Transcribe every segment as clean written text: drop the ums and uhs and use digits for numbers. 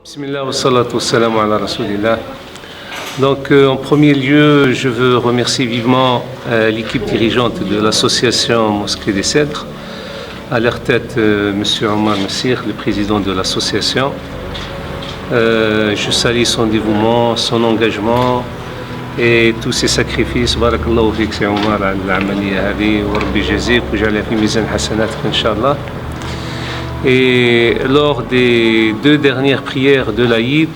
Bismillah wa salatu wa salam ala rasulillah. Donc en premier lieu, je veux remercier vivement l'équipe dirigeante de l'association Mosquée des Cèdres, à leur tête M. Omar Messir, le président de l'association. Je salue son dévouement, son engagement et tous ses sacrifices. Barakallahu fik ya Omar ala al-amaliya hadi wa rabbi jazik wa ja'ala fi mizan hasanatik inshallah. Et lors des deux dernières prières de l'Aïd,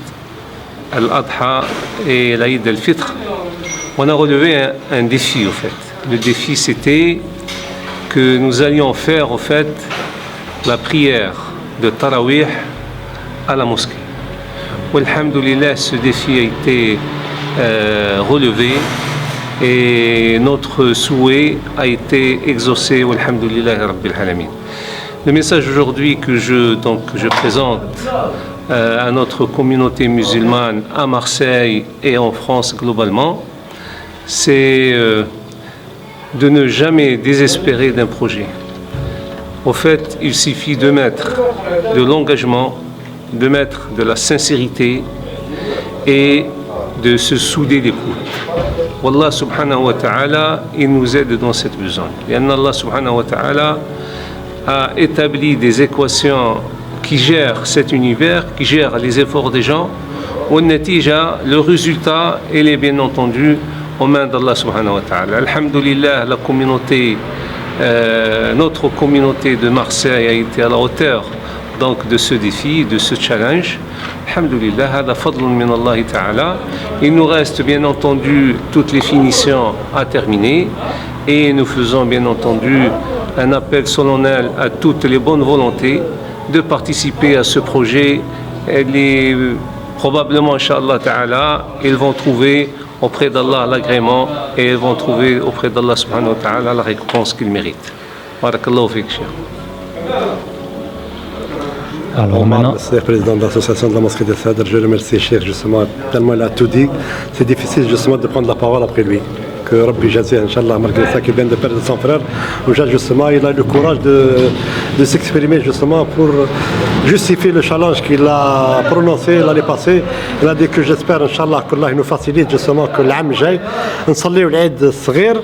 Al-Adha et l'Aïd al-Fitr, on a relevé un défi au fait. Le défi c'était que nous allions faire au fait la prière de Tarawih à la mosquée. Alhamdulillah, ce défi a été relevé et notre souhait a été exaucé. Alhamdulillah Rabbil Alamin. Le message aujourd'hui que je présente à notre communauté musulmane à Marseille et en France globalement, c'est de ne jamais désespérer d'un projet. Au fait, il suffit de mettre de l'engagement, de mettre de la sincérité et de se souder les coudes. Wallah subhanahu wa ta'ala, il nous aide dans cette besogne. Et Allah subhanahu wa ta'ala a établi des équations qui gèrent cet univers, qui gèrent les efforts des gens. Le résultat, il est bien entendu aux mains d'Allah subhanahu wa ta'ala. Alhamdulillah, la communauté, notre communauté de Marseille a été à la hauteur donc de ce défi, de ce challenge. Alhamdulillah, hada fadlun min Allah ta'ala. Il nous reste bien entendu toutes les finitions à terminer et nous faisons bien entendu un appel solennel à toutes les bonnes volontés de participer à ce projet. Probablement, Inch'Allah Ta'ala, ils vont trouver auprès d'Allah l'agrément et ils vont trouver auprès d'Allah Subhanahu wa Ta'ala la récompense qu'ils méritent. Barakallahu fik, Cheikh. Alors maintenant, c'est le président de l'association de la Mosquée des Cèdres. Je remercie Cheikh justement, tellement il a tout dit. C'est difficile justement de prendre la parole après lui. Que Rabbi Jazé, Inch'Allah, malgré ça qu'il vient de perdre son frère, justement, il a le courage de s'exprimer justement pour justifier le challenge qu'il a prononcé l'année passée. Il a dit que j'espère, Inch'Allah, qu'Allah nous facilite justement que l'âme jaille. Nsalliou l'Aïd Sghir,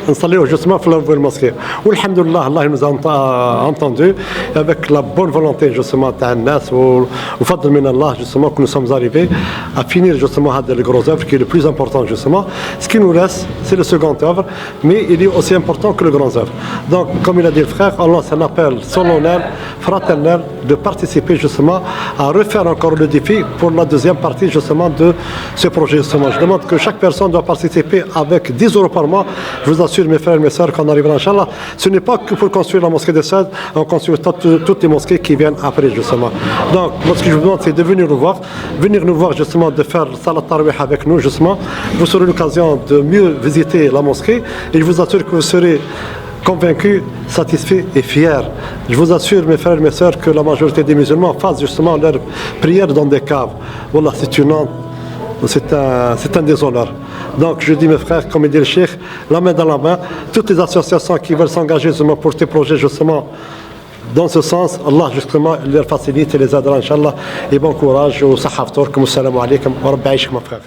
nsalliou justement pour la nouvelle mosquée. Alhamdulillah, Allah nous a entendu avec la bonne volonté justement d'Annas ou fadl min Allah justement que nous sommes arrivés à finir justement le gros œuvre qui est le plus important justement. Ce qui nous reste, c'est le second œuvre, mais il est aussi important que le grand œuvre. Donc, comme il a dit le frère, Allah s'en appelle solennel, fraternel, de participer justement à refaire encore le défi pour la deuxième partie justement de ce projet justement. Je demande que chaque personne doit participer avec 10 € par mois. Je vous assure mes frères et mes sœurs qu'on arrivera Inch'Allah. Ce n'est pas que pour construire la mosquée des Cèdres, on construit toutes les mosquées qui viennent après justement. Donc moi ce que je vous demande c'est de venir nous voir justement, de faire Salat Tarawih avec nous justement. Vous aurez l'occasion de mieux visiter la mosquée et je vous assure que vous serez convaincus, satisfaits et fiers. Je vous assure mes frères et mes sœurs que la majorité des musulmans fassent justement leurs prières dans des caves. Voilà, c'est un déshonneur. Donc je dis mes frères, comme il dit le Cheikh, la main dans la main, toutes les associations qui veulent s'engager justement pour tes projets justement dans ce sens, Allah justement leur facilite et les aidera Inch'Allah et bon courage au sahaf torkum, assalamu alaikum wa rabbi aishik ma frère.